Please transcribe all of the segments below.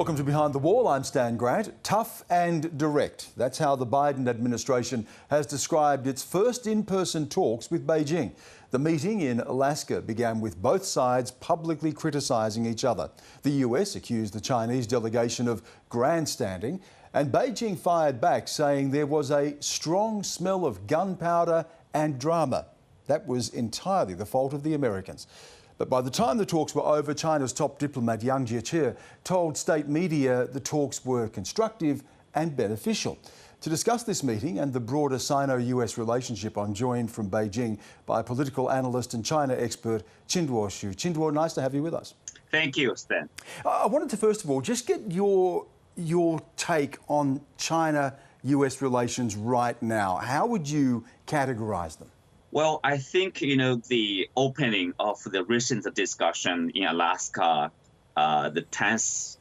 Welcome to Behind the Wall. I'm Stan Grant. Tough and direct. That's how the Biden administration has described its first in-person talks with Beijing. The meeting in Alaska began with both sides publicly criticising each other. The US accused the Chinese delegation of grandstanding, and Beijing fired back, saying there was a strong smell of gunpowder and drama. That was entirely the fault of the Americans. But by the time the talks were over, China's top diplomat Yang Jiechi told state media the talks were constructive and beneficial. To discuss this meeting and the broader Sino-US relationship, I'm joined from Beijing by political analyst and China expert Qinduo Xu. Qinduo, nice to have you with us. Thank you, Stan. I wanted to first of all just get your take on China-US relations right now. How would you categorise them? Well, I think, the opening of the recent discussion in Alaska, the tense,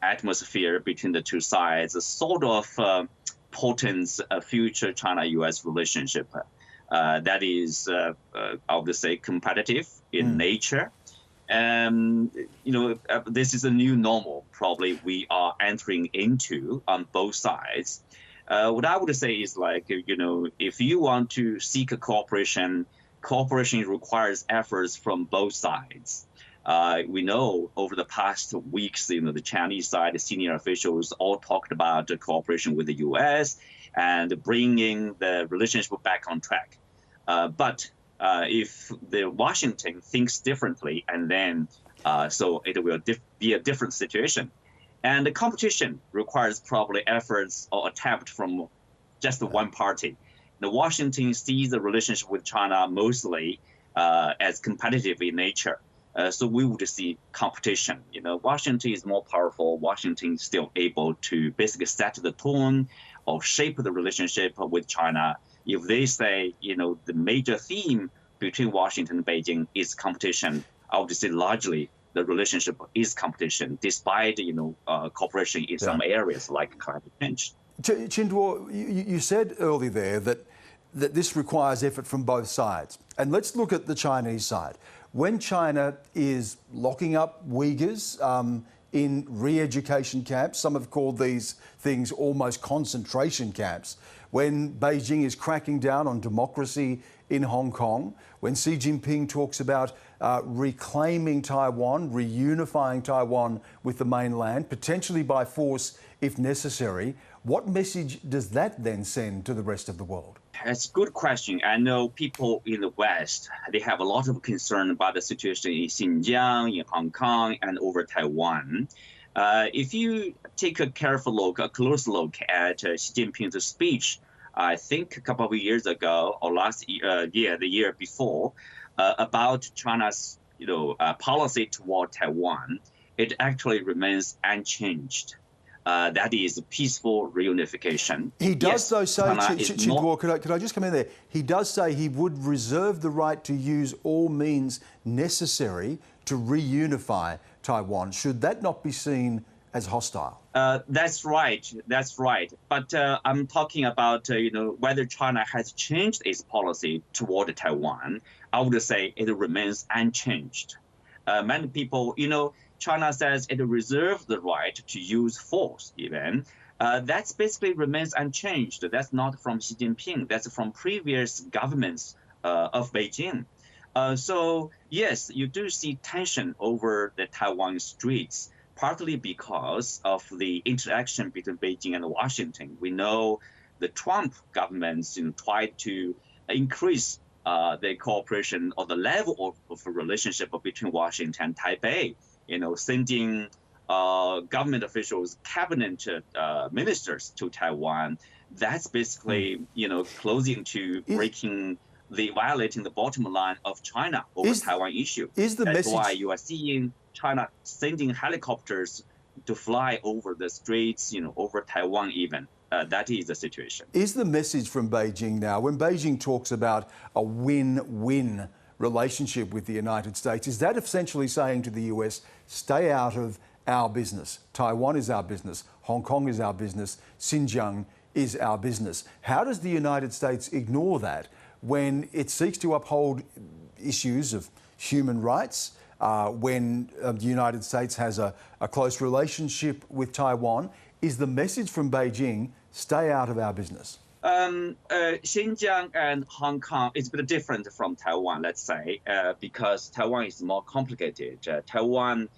atmosphere between the two sides sort of portends a future China-US relationship that is, I would say, competitive in nature. This is a new normal probably we are entering into on both sides. What I would say is if you want to seek a cooperation requires efforts from both sides. We know over the past weeks, the Chinese side, the senior officials all talked about cooperation with the U.S. and bringing the relationship back on track. But if the Washington thinks differently, and then so it will be a different situation. And the competition requires probably efforts or attempt from just one party. The Washington sees the relationship with China mostly as competitive in nature. So we would see competition. Washington is more powerful. Washington is still able to basically set the tone or shape the relationship with China. If they say, the major theme between Washington and Beijing is competition, I would say largely the relationship is competition, despite cooperation in some areas like climate change. Qinduo, you said earlier there that this requires effort from both sides. And let's look at the Chinese side. When China is locking up Uyghurs in re-education camps, some have called these things almost concentration camps, when Beijing is cracking down on democracy in Hong Kong, when Xi Jinping talks about reclaiming Taiwan, reunifying Taiwan with the mainland, potentially by force if necessary, what message does that then send to the rest of the world? That's a good question. I know people in the West, they have a lot of concern about the situation in Xinjiang, in Hong Kong, and over Taiwan. If you take a careful look, a close look at Xi Jinping's speech, I think a couple of years ago or last year, the year before, about China's policy toward Taiwan, it actually remains unchanged. That is peaceful reunification. He does, though, say, Qinduo, could I just come in there? He does say he would reserve the right to use all means necessary to reunify Taiwan. Should that not be seen as hostile? That's right. That's right. But I'm talking about whether China has changed its policy toward Taiwan. I would say it remains unchanged. Many people, China says it reserves the right to use force even. That basically remains unchanged. That's not from Xi Jinping. That's from previous governments of Beijing. So, yes, you do see tension over the Taiwan streets, partly because of the interaction between Beijing and Washington. We know the Trump governments tried to increase the cooperation or the level of relationship between Washington and Taipei, sending government officials, cabinet ministers to Taiwan. That's basically, closing to violating the bottom line of China over Taiwan issue. That's why you are seeing China sending helicopters to fly over the streets, over Taiwan even. That is the situation. Is the message from Beijing now, when Beijing talks about a win-win relationship with the United States, is that essentially saying to the US, stay out of our business? Taiwan is our business. Hong Kong is our business. Xinjiang is our business. How does the United States ignore that when it seeks to uphold issues of human rights, when the United States has a close relationship with Taiwan. Is the message from Beijing, stay out of our business? Xinjiang and Hong Kong is a bit different from Taiwan, let's say, because Taiwan is more complicated. Taiwan,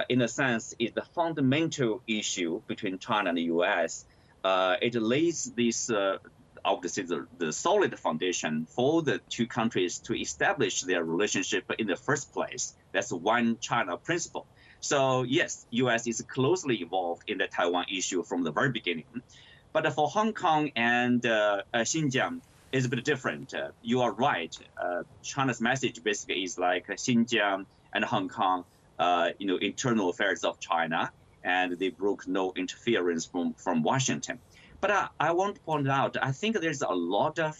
in a sense, is the fundamental issue between China and the U.S. It lays this, obviously, the solid foundation for the two countries to establish their relationship in the first place. That's one China principle. So yes, U.S. is closely involved in the Taiwan issue from the very beginning. But for Hong Kong and Xinjiang, it's a bit different. You are right. China's message basically is like Xinjiang and Hong Kong, internal affairs of China, and they broke no interference from Washington. But I want to point out, I think there's a lot of,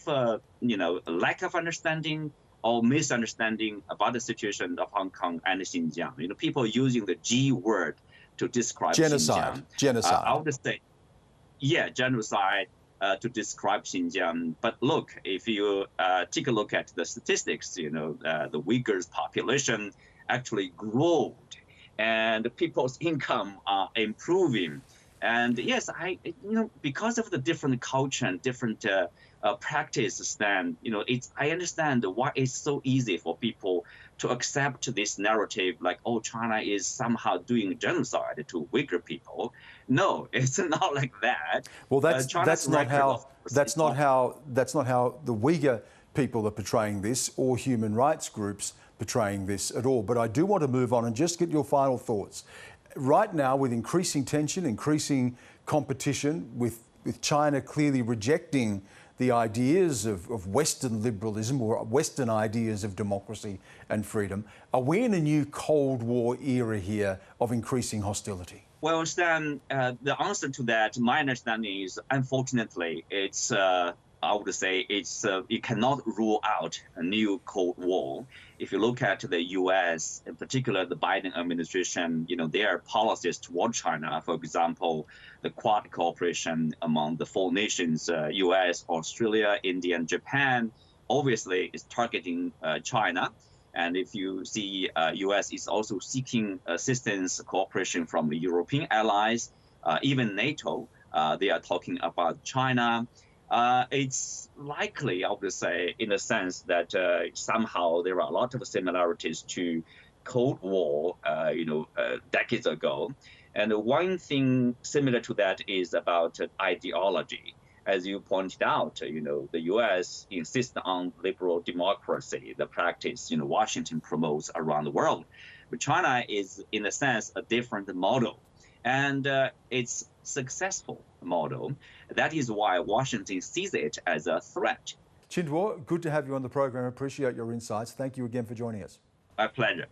lack of understanding or misunderstanding about the situation of Hong Kong and Xinjiang. People using the G word to describe Genocide. Xinjiang. Genocide. I would say, yeah, genocide to describe Xinjiang. But look, if you take a look at the statistics, the Uyghurs population actually growed, and people's income are improving. And yes, because of the different culture and different practice, then I understand why it's so easy for people to accept this narrative, like, oh, China is somehow doing genocide to Uyghur people. No, it's not like that. Well, that's not how the Uyghur people are portraying this, or human rights groups portraying this at all. But I do want to move on and just get your final thoughts. Right now, with increasing tension, increasing competition, with China clearly rejecting the ideas of Western liberalism or Western ideas of democracy and freedom, are we in a new Cold War era here of increasing hostility? Well, Stan, the answer to that, my understanding is, unfortunately, it's I would say it cannot rule out a new Cold War. If you look at the U.S., in particular the Biden administration, their policies toward China, for example, the Quad cooperation among the four nations, U.S., Australia, India, and Japan, obviously is targeting China. And if you see, U.S. is also seeking assistance, cooperation from the European allies, even NATO. They are talking about China. It's likely, I would say, in a sense that somehow there are a lot of similarities to Cold War, decades ago. And one thing similar to that is about ideology. As you pointed out, the U.S. insists on liberal democracy, the practice, Washington promotes around the world. But China is, in a sense, a different model. And it's successful model. That is why Washington sees it as a threat. Qinduo, good to have you on the program. Appreciate your insights. Thank you again for joining us. My pleasure.